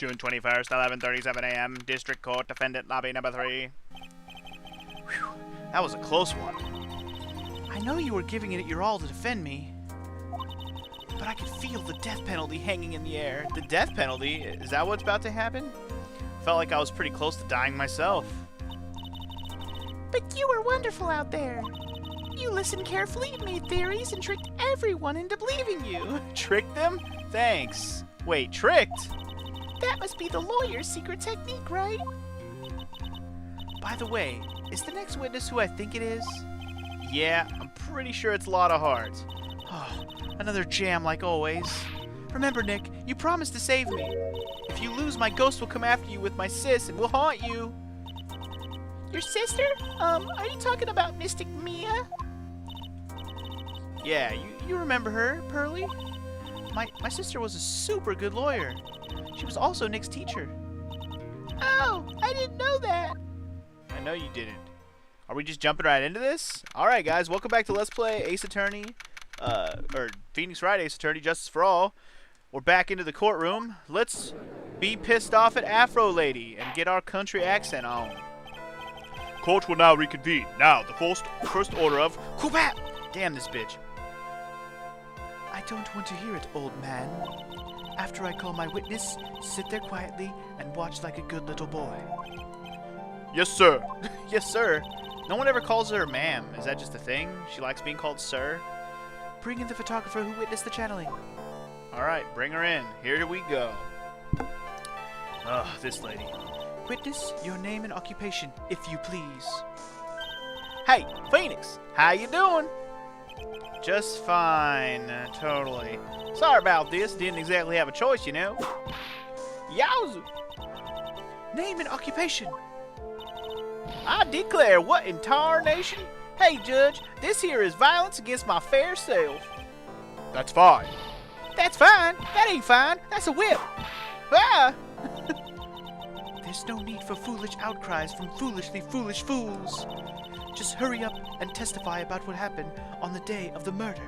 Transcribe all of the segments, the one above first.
June 21st, 11:37 a.m. District Court, Defendant Lobby Number 3. Whew, that was a close one. I know you were giving it your all to defend me, but I could feel the death penalty hanging in the air. The death penalty? Is that what's about to happen? Felt like I was pretty close to dying myself. But you were wonderful out there. You listened carefully, made theories, and tricked everyone into believing you. Tricked them? Thanks. Wait, tricked? That must be the lawyer's secret technique, right? By the way, is the next witness who I think it is? Yeah, I'm pretty sure it's Lotta Hart. Oh, another jam like always. Remember, Nick, you promised to save me. If you lose, my ghost will come after you with my sis and will haunt you. Your sister? Are you talking about Mystic Mia? Yeah, you remember her, Pearly? My sister was a super good lawyer. She was also Nick's teacher. Oh, I didn't know that. I know you didn't. Are we just jumping right into this? Alright guys, welcome back to Let's Play Ace Attorney, or Phoenix Wright Ace Attorney, Justice for All. We're back into the courtroom. Let's be pissed off at Afro Lady and get our country accent on. Court will now reconvene. Now, the first order of Kubat! Damn this bitch. I don't want to hear it, old man. After I call my witness, sit there quietly and watch like a good little boy. Yes, sir. Yes, sir. No one ever calls her ma'am. Is that just a thing? She likes being called sir? Bring in the photographer who witnessed the channeling. Alright, bring her in. Here we go. Ugh, this lady. Witness, your name and occupation, if you please. Hey, Phoenix, how you doing? Just fine, totally. Sorry about this, didn't exactly have a choice, you know. Yowza! Name and occupation. I declare, what in tarnation? Hey, Judge, this here is violence against my fair self. That's fine. That's fine? That ain't fine. That's a whip. Ah! There's no need for foolish outcries from foolishly foolish fools. Just hurry up and testify about what happened on the day of the murder.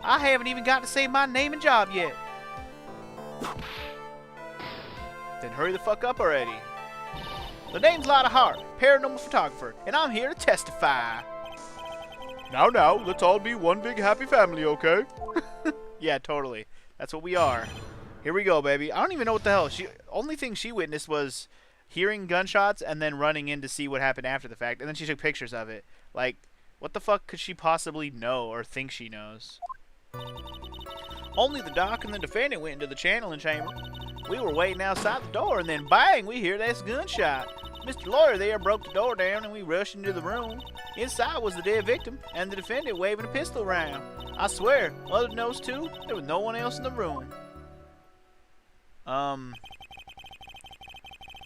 I haven't even got to say my name and job yet. Then hurry the fuck up already. The name's Lotta Hart, paranormal photographer, and I'm here to testify. Now, let's all be one big happy family, okay? Yeah, totally. That's what we are. Here we go, baby. I don't even know what the hell. Only thing she witnessed was hearing gunshots and then running in to see what happened after the fact, and then she took pictures of it. Like, what the fuck could she possibly know or think she knows? Only the doc and the defendant went into the channeling chamber. We were waiting outside the door, and then bang, we hear this gunshot. Mr. Lawyer there broke the door down, and we rushed into the room. Inside was the dead victim, and the defendant waving a pistol around. I swear, other than those two, there was no one else in the room.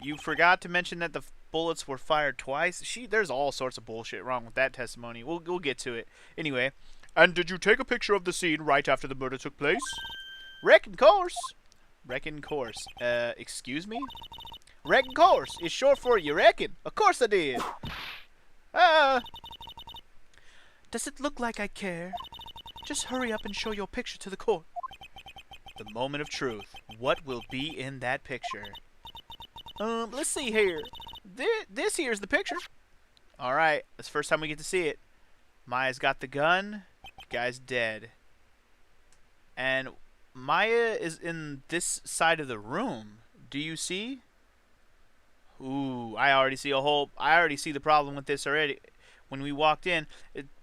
You forgot to mention that the bullets were fired twice. There's all sorts of bullshit wrong with that testimony. We'll get to it. Anyway, and did you take a picture of the scene right after the murder took place? Reckon course. Reckon course. Excuse me? Reckon course is short for you reckon. Of course I did. Does it look like I care? Just hurry up and show your picture to the court. The moment of truth. What will be in that picture? Let's see here. This here's the picture. Alright, that's the first time we get to see it. Maya's got the gun. Guy's dead. And Maya is in this side of the room. Do you see? Ooh, I already see the problem with this already. When we walked in,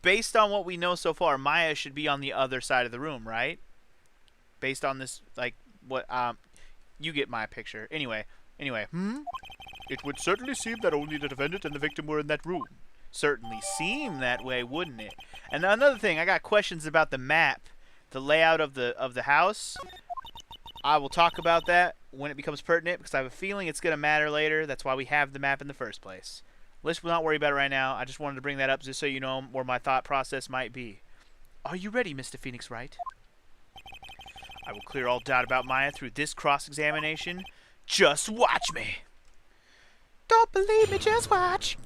based on what we know so far, Maya should be on the other side of the room, right? Based on this, like, what, you get my picture. Anyway. It would certainly seem that only the defendant and the victim were in that room. Certainly seem that way, wouldn't it? And another thing, I got questions about the map, the layout of the house. I will talk about that when it becomes pertinent, because I have a feeling it's going to matter later. That's why we have the map in the first place. Let's not worry about it right now. I just wanted to bring that up just so you know where my thought process might be. Are you ready, Mr. Phoenix Wright? I will clear all doubt about Maya through this cross-examination. Just watch me. Don't believe me, just watch.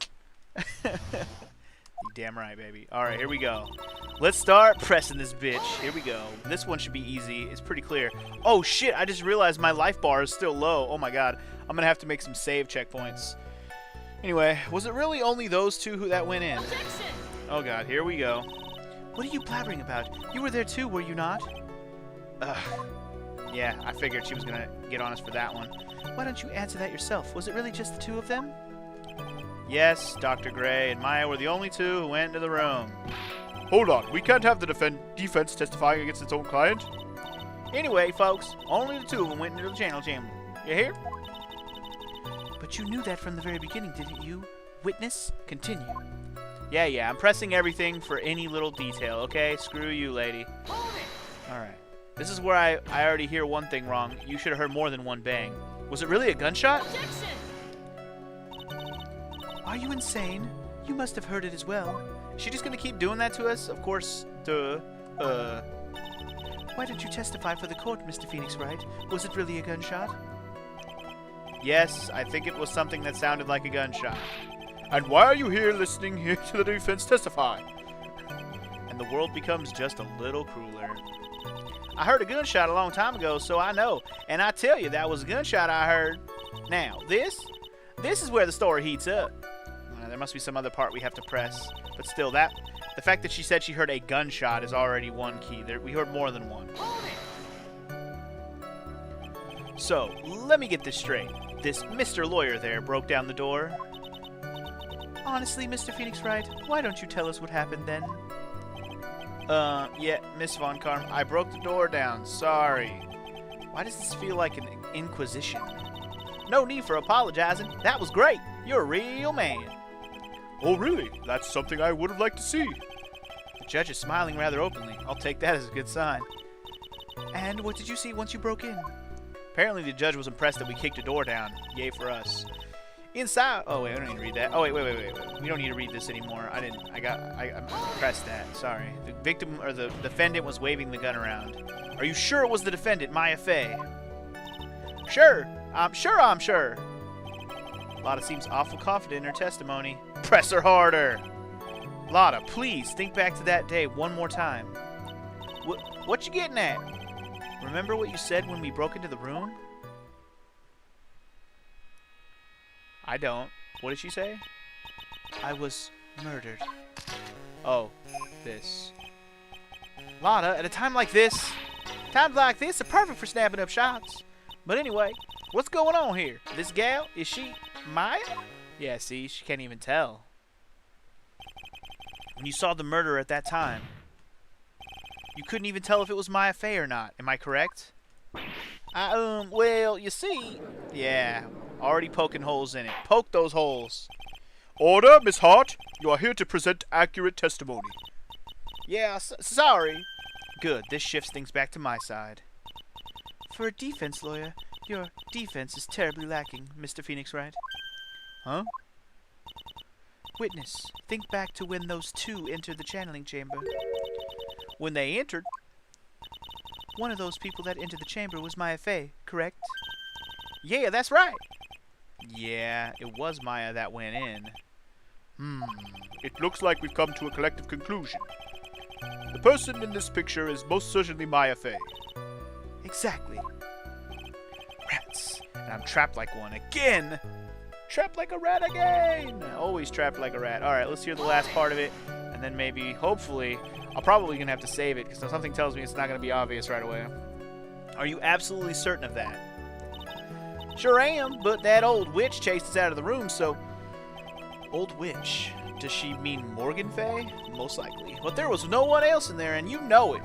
You damn right, baby. Alright, here we go. Let's start pressing this bitch. Here we go. This one should be easy. It's pretty clear. Oh, shit. I just realized my life bar is still low. Oh, my God. I'm going to have to make some save checkpoints. Anyway, was it really only those two that went in? Objection! Oh, God. Here we go. What are you blabbering about? You were there too, were you not? Yeah, I figured she was going to get on us for that one. Why don't you answer that yourself? Was it really just the two of them? Yes, Dr. Gray and Maya were the only two who went into the room. Hold on, we can't have the defense testifying against its own client. Anyway, folks, only the two of them went into the channel chamber. You hear? But you knew that from the very beginning, didn't you? Witness, continue. Yeah, I'm pressing everything for any little detail, okay? Screw you, lady. Alright. This is where I already hear one thing wrong. You should have heard more than one bang. Was it really a gunshot? Objection! Are you insane? You must have heard it as well. Is she just gonna keep doing that to us? Of course, duh. Why don't you testify for the court, Mr. Phoenix Wright? Was it really a gunshot? Yes, I think it was something that sounded like a gunshot. And why are you here listening here to the defense testify? And the world becomes just a little crueler. I heard a gunshot a long time ago, so I know. And I tell you, that was a gunshot I heard. Now, this is where the story heats up. There must be some other part we have to press. But still, the fact that she said she heard a gunshot is already one key. We heard more than one. So, let me get this straight. This Mr. Lawyer there broke down the door. Honestly, Mr. Phoenix Wright, why don't you tell us what happened then? Yeah, Miss Von Karm, I broke the door down. Sorry. Why does this feel like an inquisition? No need for apologizing. That was great. You're a real man. Oh, really? That's something I would have liked to see. The judge is smiling rather openly. I'll take that as a good sign. And what did you see once you broke in? Apparently the judge was impressed that we kicked a door down. Yay for us. Inside. Oh wait, I don't need to read that. Oh wait. We don't need to read this anymore. I pressed that. Sorry. The victim or the defendant was waving the gun around. Are you sure it was the defendant, Maya Fey? Sure. I'm sure. Lotta seems awful confident in her testimony. Press her harder. Lotta, please think back to that day one more time. What you getting at? Remember what you said when we broke into the room? I don't. What did she say? I was murdered. Oh, this. Lotta, at a time like this, times like this are perfect for snapping up shots. But anyway, what's going on here? This gal, is she Maya? Yeah, see, she can't even tell. When you saw the murderer at that time, you couldn't even tell if it was Maya Fey or not. Am I correct? Well, you see, yeah, already poking holes in it. Poke those holes. Order, Miss Hart. You are here to present accurate testimony. Yeah, sorry. Good, this shifts things back to my side. For a defense lawyer, your defense is terribly lacking, Mr. Phoenix Wright. Huh? Witness, think back to when those two entered the channeling chamber. When they entered? One of those people that entered the chamber was Maya Fey, correct? Yeah, that's right. Yeah, it was Maya that went in. It looks like we've come to a collective conclusion. The person in this picture is most certainly Maya Fey. Exactly. Rats. And I'm trapped like one again. Trapped like a rat again. Always trapped like a rat. Alright, let's hear the last part of it. And then maybe, hopefully, I'll probably going to have to save it because something tells me it's not going to be obvious right away. Are you absolutely certain of that? Sure am, but that old witch chased us out of the room, so... Old witch? Does she mean Morgan Fey? Most likely. But there was no one else in there, and you know it.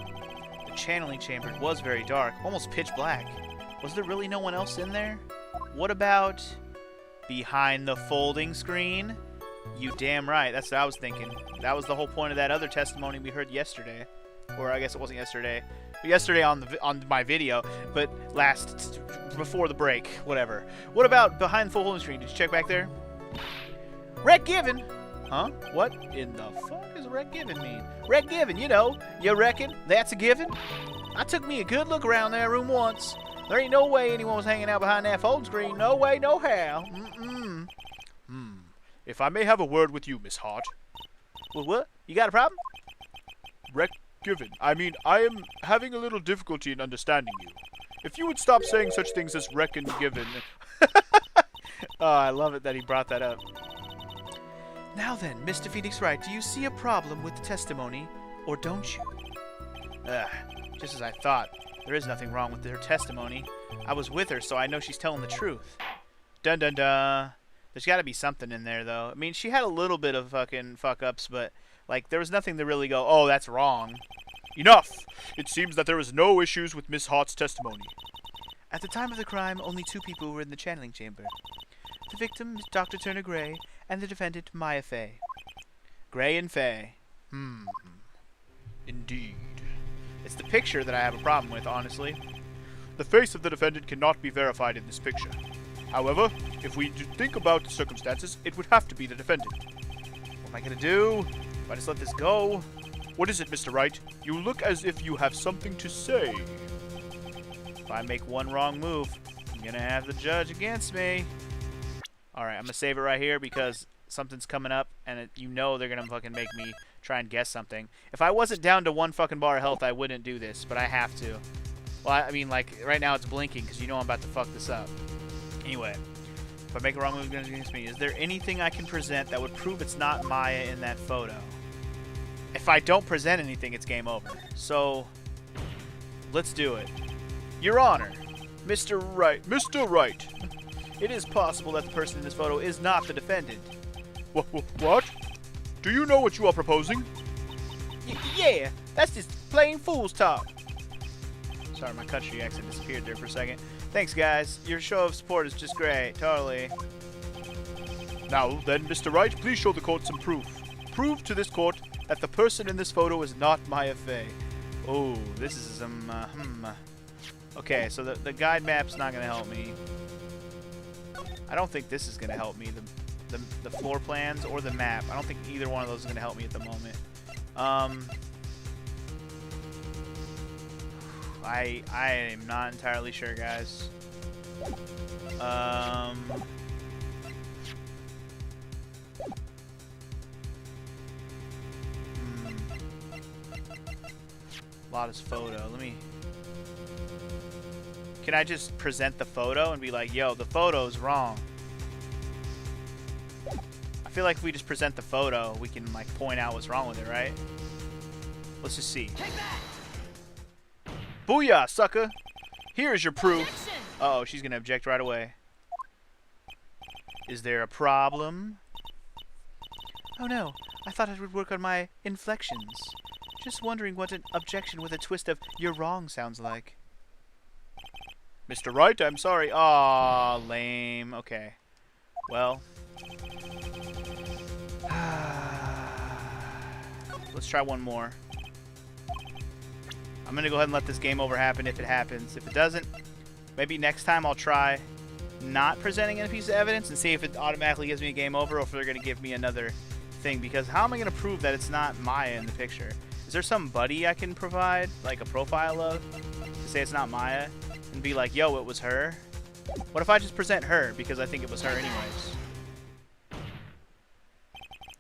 The channeling chamber was very dark, almost pitch black. Was there really no one else in there? What about behind the folding screen? You damn right. That's what I was thinking. That was the whole point of that other testimony we heard yesterday. Or I guess it wasn't yesterday. But yesterday on my video, but before the break, whatever. What about behind the folding screen? Did you check back there? Rec given. Huh? What in the fuck does rec given mean? Rec given, you know. You reckon that's a given? I took me a good look around that room once. There ain't no way anyone was hanging out behind that folding screen. No way, no how. If I may have a word with you, Miss Hart. Well, what? You got a problem? Wreck given. I mean, I am having a little difficulty in understanding you. If you would stop saying such things as wreck and given. Oh, I love it that he brought that up. Now then, Mr. Phoenix Wright, do you see a problem with the testimony, or don't you? Just as I thought. There is nothing wrong with her testimony. I was with her, so I know she's telling the truth. Dun dun dun. There's got to be something in there, though. I mean, she had a little bit of fucking fuck-ups, but, like, there was nothing to really go, oh, that's wrong. Enough! It seems that there is no issues with Miss Hart's testimony. At the time of the crime, only 2 people were in the channeling chamber. The victim, Dr. Turner Gray, and the defendant, Maya Fey. Gray and Fey. Indeed. It's the picture that I have a problem with, honestly. The face of the defendant cannot be verified in this picture. However, if we think about the circumstances, it would have to be the defendant. What am I gonna do? If I just let this go? What is it, Mr. Wright? You look as if you have something to say. If I make one wrong move, I'm gonna have the judge against me. Alright, I'm gonna save it right here because something's coming up and you know they're gonna fucking make me try and guess something. If I wasn't down to 1 fucking bar of health, I wouldn't do this, but I have to. Well, I mean, like, right now it's blinking because you know I'm about to fuck this up. Anyway, if I make a wrong move against me, is there anything I can present that would prove it's not Maya in that photo? If I don't present anything, it's game over. So, let's do it. Your Honor, Mr. Wright. Mr. Wright. It is possible that the person in this photo is not the defendant. What? Do you know what you are proposing? Yeah, that's just plain fool's talk. Sorry, my country accent disappeared there for a second. Thanks, guys. Your show of support is just great. Totally. Now, then, Mr. Wright, please show the court some proof. Prove to this court that the person in this photo is not Maya Fey. Oh, this is some, Okay, so the guide map's not going to help me. I don't think this is going to help me. The floor plans or the map. I don't think either one of those is going to help me at the moment. I am not entirely sure, guys. Lotta's photo. Let me... Can I just present the photo and be like, yo, the photo's wrong? I feel like if we just present the photo, we can, like, point out what's wrong with it, right? Let's just see. Booyah, sucker! Here's your proof. Uh-oh, she's gonna object right away. Is there a problem? Oh no, I thought it would work on my inflections. Just wondering what an objection with a twist of "you're wrong" sounds like. Mr. Wright, I'm sorry. Aw, lame. Okay. Well. Let's try one more. I'm going to go ahead and let this game over happen if it happens. If it doesn't, maybe next time I'll try not presenting a piece of evidence and see if it automatically gives me a game over or if they're going to give me another thing. Because how am I going to prove that it's not Maya in the picture? Is there some buddy I can provide, like a profile of, to say it's not Maya? And be like, yo, it was her? What if I just present her because I think it was her anyways?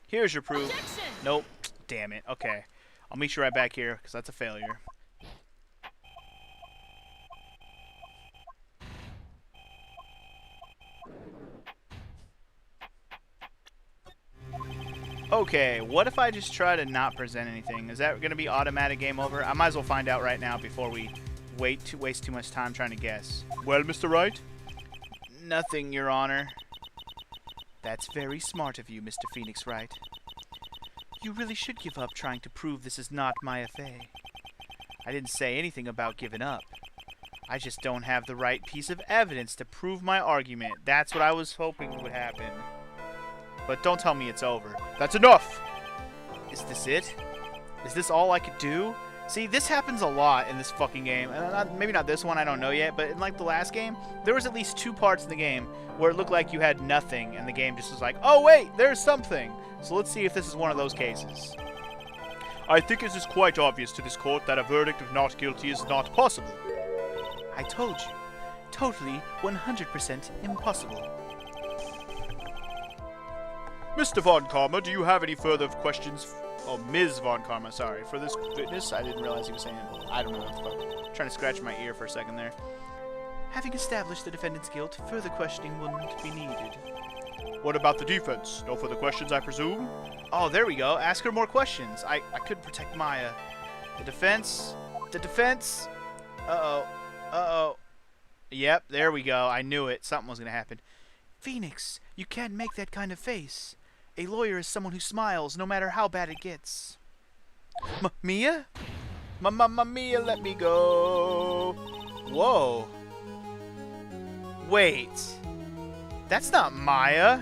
Here's your proof. Objection! Nope. Damn it. Okay. I'll meet you right back here because that's a failure. Okay, what if I just try to not present anything? Is that going to be automatic game over? I might as well find out right now before we waste too much time trying to guess. Well, Mr. Wright? Nothing, Your Honor. That's very smart of you, Mr. Phoenix Wright. You really should give up trying to prove this is not Maya Fey. I didn't say anything about giving up. I just don't have the right piece of evidence to prove my argument. That's what I was hoping would happen. But don't tell me it's over. That's enough! Is this it? Is this all I could do? See, this happens a lot in this fucking game. Maybe not this one, I don't know yet, but in like the last game, there was at least 2 parts in the game where it looked like you had nothing, and the game just was like, oh wait, there's something. So let's see if this is one of those cases. I think it is quite obvious to this court that a verdict of not guilty is not possible. I told you. Totally 100% impossible. Mr. Von Karma, do you have any further questions? Oh, Ms. Von Karma, sorry. For this witness, I didn't realize he was saying, I don't know what the fuck. Trying to scratch my ear for a second there. Having established the defendant's guilt, further questioning wouldn't be needed. What about the defense? No further questions, I presume? Oh, there we go. Ask her more questions. I couldn't protect Maya. The defense. The defense. Uh-oh. Uh-oh. Yep, there we go. I knew it. Something was going to happen. Phoenix, you can't make that kind of face. A lawyer is someone who smiles no matter how bad it gets. Mia? Mia, let me go. Whoa. Wait. That's not Maya.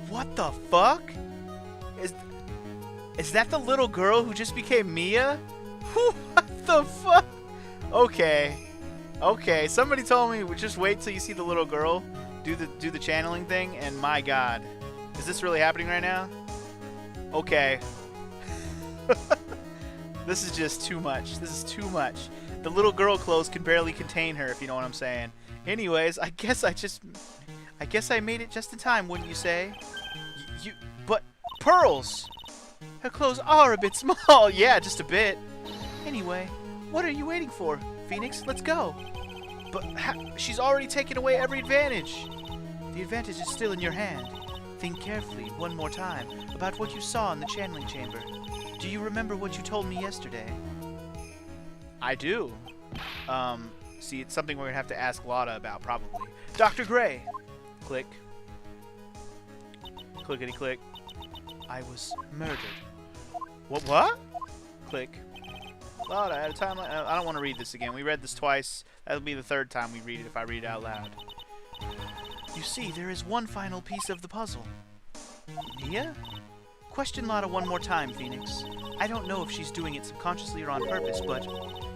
What the fuck? Is that the little girl who just became Mia? What the fuck? Okay. Okay, somebody told me just wait till you see the little girl do the channeling thing, and my god. Is this really happening right now? Okay. This is just too much. This is too much. The little girl clothes can barely contain her, if you know what I'm saying. Anyways, I guess I made it just in time, wouldn't you say? But Pearls! Her clothes are a bit small. Yeah, just a bit. Anyway, what are you waiting for? Phoenix, let's go. But she's already taken away every advantage. The advantage is still in your hand. Think carefully, one more time, about what you saw in the channeling chamber. Do you remember what you told me yesterday? I do. See, it's something we're going to have to ask Lotta about, probably. Dr. Gray! Click. Clickety-click. I was murdered. What? Click. Lotta, at a time like... I don't want to read this again. We read this twice. That'll be the third time we read it if I read it out loud. You see, there is one final piece of the puzzle. Mia? Question Lotta one more time, Phoenix. I don't know if she's doing it subconsciously or on purpose, but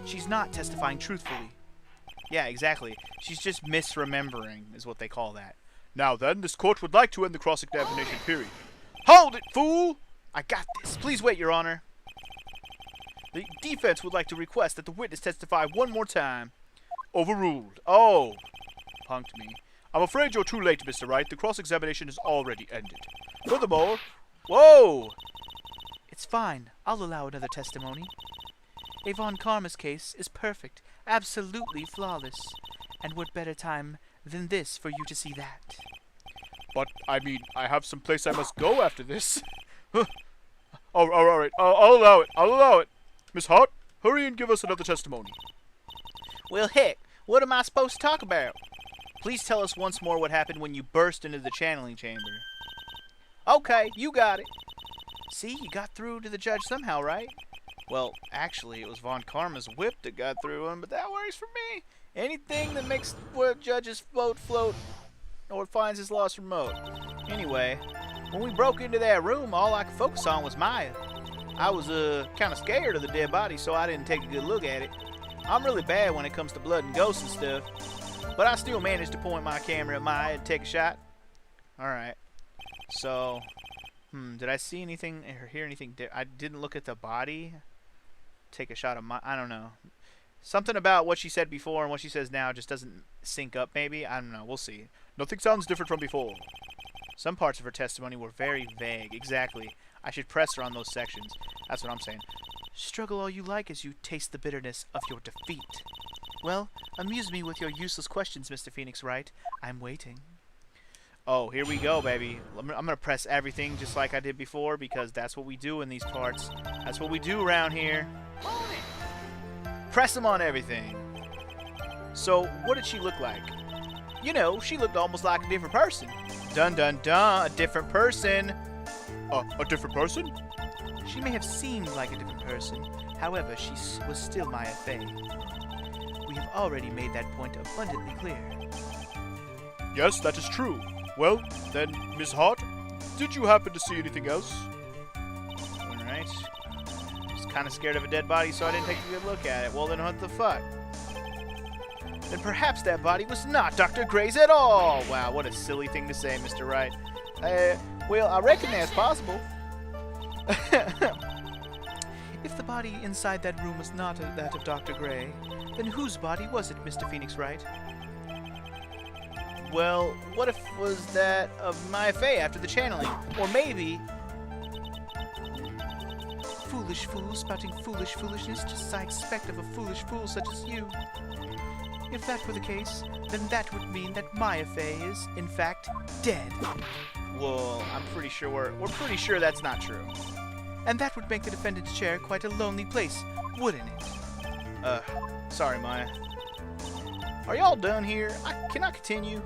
she's not testifying truthfully. Yeah, exactly. She's just misremembering, is what they call that. Now then, this court would like to end the cross-examination period. Hold it, fool! I got this. Please wait, Your Honor. The defense would like to request that the witness testify one more time. Overruled. Oh. Punked me. I'm afraid you're too late, Mr. Wright. The cross-examination is already ended. Furthermore... Whoa! It's fine. I'll allow another testimony. Von Karma's case is perfect, absolutely flawless. And what better time than this for you to see that? But, I mean, I have some place I must go after this. Oh, all right. I'll allow it. I'll allow it. Miss Hart, hurry and give us another testimony. Well, heck, what am I supposed to talk about? Please tell us once more what happened when you burst into the channeling chamber. Okay, you got it. See, you got through to the judge somehow, right? Well, actually, it was Von Karma's whip that got through him, but that works for me. Anything that makes the judge's vote float or finds his loss remote. Anyway, when we broke into that room, all I could focus on was Maya. I was kind of scared of the dead body, so I didn't take a good look at it. I'm really bad when it comes to blood and ghosts and stuff, but I still managed to point my camera at Maya and take a shot. Alright. So, did I see anything or hear anything? I didn't look at the body. Take a shot of Maya. I don't know. Something about what she said before and what she says now just doesn't sync up, maybe? I don't know. We'll see. Nothing sounds different from before. Some parts of her testimony were very vague. Exactly. I should press her on those sections. That's what I'm saying. Struggle all you like as you taste the bitterness of your defeat. Well, amuse me with your useless questions, Mr. Phoenix Wright. I'm waiting. Oh, here we go, baby. I'm going to press everything just like I did before because that's what we do in these parts. That's what we do around here. Press them on everything. So, what did she look like? You know, she looked almost like a different person. Dun dun dun, a different person. A different person? She may have seemed like a different person. However, she was still Maya Fey. We have already made that point abundantly clear. Yes, that is true. Well, then, Miss Hart, did you happen to see anything else? Alright. I was kind of scared of a dead body, so I didn't take a good look at it. Well, then what the fuck? Then perhaps that body was not Dr. Gray's at all! Wow, what a silly thing to say, Mr. Wright. Well, I reckon that's possible. If the body inside that room was not that of Dr. Gray, then whose body was it, Mr. Phoenix Wright? Well, what if it was that of Maya Fey after the channeling? Or maybe... Foolish fool spouting foolish foolishness just as I expect of a foolish fool such as you. If that were the case, then that would mean that Maya Fey is, in fact, dead. Well, I'm pretty sure we're pretty sure that's not true. And that would make the defendant's chair quite a lonely place, wouldn't it? Sorry, Maya. Are y'all done here? Can I continue?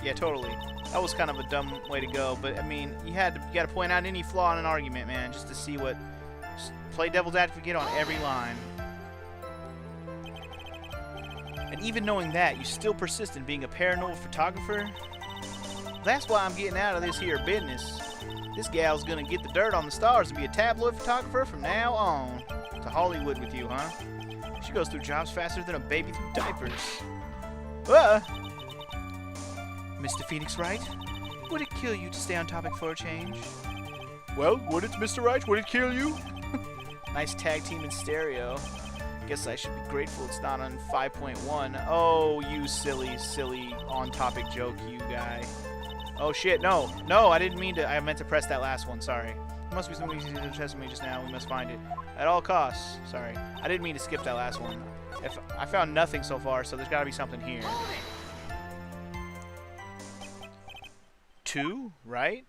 Yeah, totally. That was kind of a dumb way to go, but I mean, you gotta point out any flaw in an argument, man, just to see what. Just play devil's advocate on every line. And even knowing that, you still persist in being a paranormal photographer? That's why I'm getting out of this here business. This gal's gonna get the dirt on the stars and be a tabloid photographer from now on. To Hollywood with you, huh? She goes through jobs faster than a baby through diapers. Mr. Phoenix Wright, would it kill you to stay on topic for a change? Well, would it, Mr. Wright? Would it kill you? Nice tag team in stereo. Guess I should be grateful it's not on 5.1. Oh, you silly, silly on-topic joke, you guy. Oh shit, no, I didn't mean to. I meant to press that last one, sorry. There must be something easy to test me just now. We must find it. At all costs. Sorry. I didn't mean to skip that last one. If I found nothing so far, so there's gotta be something here. 2, right?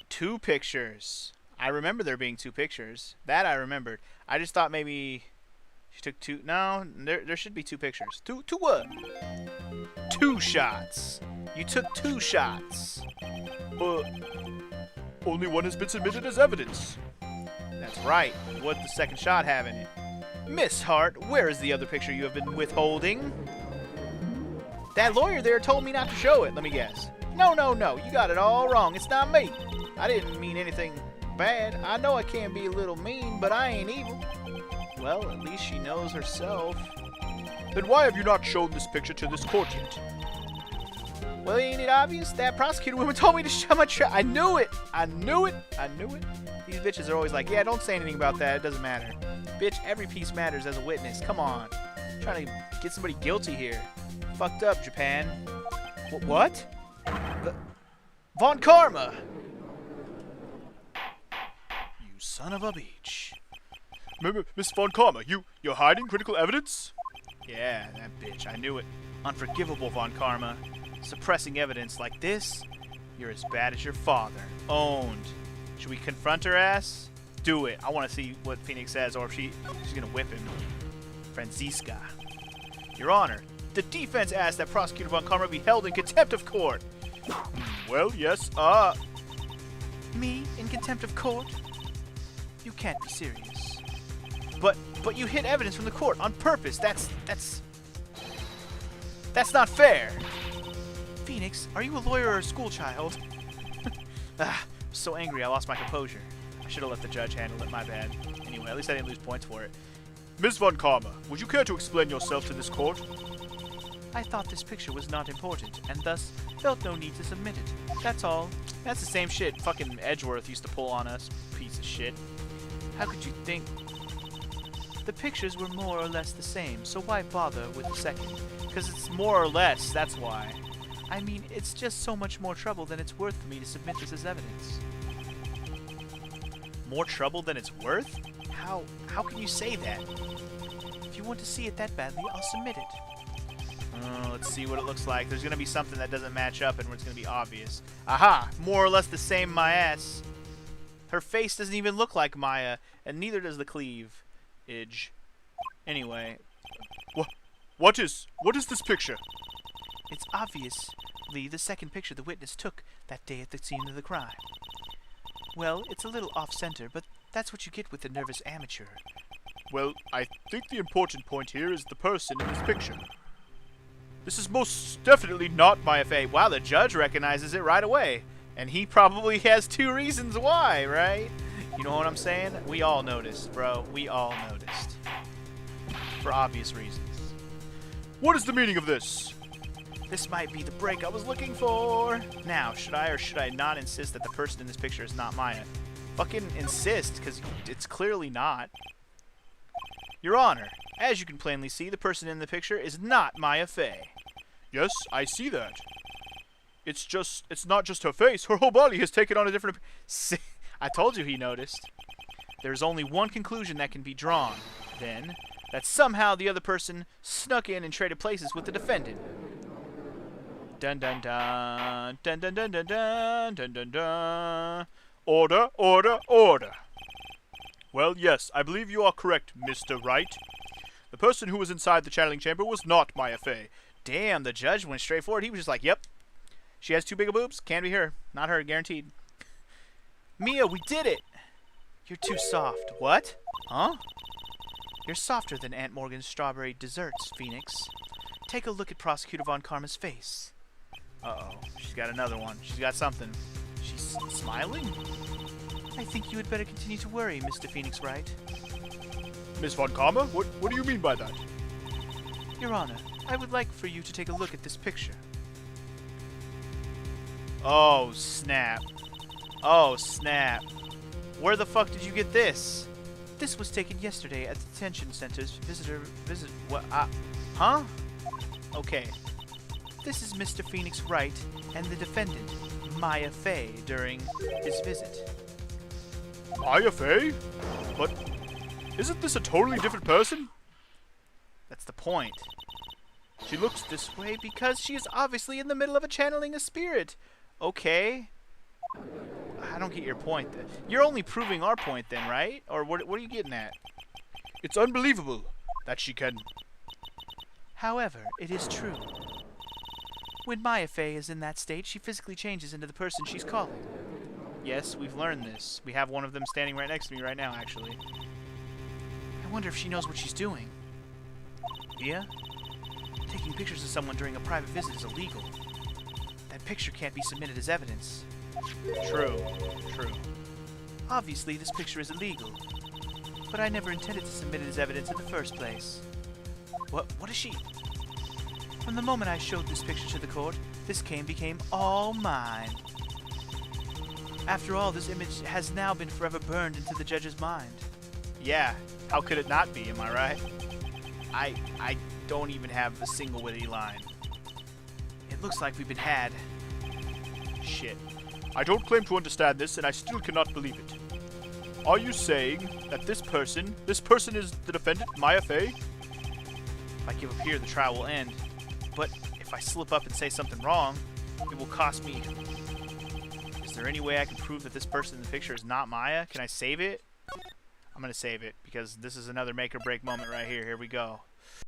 2 pictures. I remember there being 2 pictures. That I remembered. I just thought maybe she took 2. No, there should be 2 pictures. Two what? 2 shots. You took 2 shots. But only one has been submitted as evidence. That's right. What the second shot have in it? Miss Hart, where is the other picture you have been withholding? That lawyer there told me not to show it. Let me guess. No. You got it all wrong. It's not me. I didn't mean anything bad. I know I can be a little mean, but I ain't evil. Well, at least she knows herself. Then why have you not shown this picture to this court yet? Well, ain't it obvious? That prosecutor woman told me to show my I knew it. These bitches are always like, yeah, don't say anything about that. It doesn't matter. Bitch, every piece matters as a witness. Come on. I'm trying to get somebody guilty here. Fucked up, Japan. What? Von Karma! You son of a bitch. Miss Von Karma, you're hiding critical evidence? Yeah, that bitch. I knew it. Unforgivable, Von Karma. Suppressing evidence like this, you're as bad as your father. Owned. Should we confront her ass? Do it. I want to see what Phoenix says, or if she's going to whip him. Franziska. Your Honor, the defense asked that Prosecutor Von Karma be held in contempt of court. Well, yes, Me in contempt of court? You can't be serious. But you hid evidence from the court on purpose. That's not fair. Phoenix, are you a lawyer or a school child? I'm so angry I lost my composure. I should have let the judge handle it, my bad. Anyway, at least I didn't lose points for it. Ms. Von Karma, would you care to explain yourself to this court? I thought this picture was not important, and thus felt no need to submit it. That's all. That's the same shit fucking Edgeworth used to pull on us, piece of shit. How could you think? The pictures were more or less the same, so why bother with the second? Because it's more or less, that's why. I mean, it's just so much more trouble than it's worth for me to submit this as evidence. More trouble than it's worth? How can you say that? If you want to see it that badly, I'll submit it. Let's see what it looks like. There's going to be something that doesn't match up and it's going to be obvious. Aha! More or less the same my ass. Her face doesn't even look like Maya, and neither does the cleavage. Anyway. What is this picture? It's obviously the second picture the witness took that day at the scene of the crime. Well, it's a little off-center, but that's what you get with the nervous amateur. Well, I think the important point here is the person in this picture. This is most definitely not Maya Fey. Wow, the judge recognizes it right away. And he probably has 2 reasons why, right? You know what I'm saying? We all noticed, bro. We all noticed. For obvious reasons. What is the meaning of this? This might be the break I was looking for. Now, should I or should I not insist that the person in this picture is not Maya? Fucking insist, because it's clearly not. Your Honor, as you can plainly see, the person in the picture is not Maya Fey. Yes, I see that. it's not just her face. Her whole body has taken on a different... See, I told you he noticed. There's only one conclusion that can be drawn, then, that somehow the other person snuck in and traded places with the defendant. Dun dun dun, dun dun dun dun dun, dun dun dun. Order, order, order. Well, yes, I believe you are correct, Mr. Wright. The person who was inside the channeling chamber was not Maya Fey. Damn, the judge went straight forward. He was just like, yep. She has too big of boobs. Can't be her. Not her, guaranteed. Mia, we did it! You're too soft. What? Huh? You're softer than Aunt Morgan's strawberry desserts, Phoenix. Take a look at Prosecutor Von Karma's face. Uh-oh. She's got another one. She's got something. She's smiling? I think you had better continue to worry, Mr. Phoenix Wright. Miss Von Karma? What do you mean by that? Your Honor, I would like for you to take a look at this picture. Oh, snap. Oh, snap. Where the fuck did you get this? This was taken yesterday at the detention center's What? Huh? Okay. This is Mr. Phoenix Wright and the defendant, Maya Fey, during his visit. Maya Fey? But isn't this a totally different person? That's the point. She looks this way because she is obviously in the middle of channeling a spirit. Okay. I don't get your point. You're only proving our point then, right? Or what are you getting at? It's unbelievable that she can... However, it is true. When Maya Fey is in that state, she physically changes into the person she's calling. Yes, we've learned this. We have one of them standing right next to me right now, actually. I wonder if she knows what she's doing. Yeah? Taking pictures of someone during a private visit is illegal. That picture can't be submitted as evidence. True. True. Obviously, this picture is illegal. But I never intended to submit it as evidence in the first place. What is she? From the moment I showed this picture to the court, this became all mine. After all, this image has now been forever burned into the judge's mind. Yeah, how could it not be, am I right? I don't even have a single witty line. It looks like we've been had. Shit. I don't claim to understand this, and I still cannot believe it. Are you saying that this person is the defendant, Maya Fey? If I give up here, the trial will end. But if I slip up and say something wrong, it will cost me. Is there any way I can prove that this person in the picture is not Maya? Can I save it? I'm going to save it because this is another make or break moment right here. Here we go.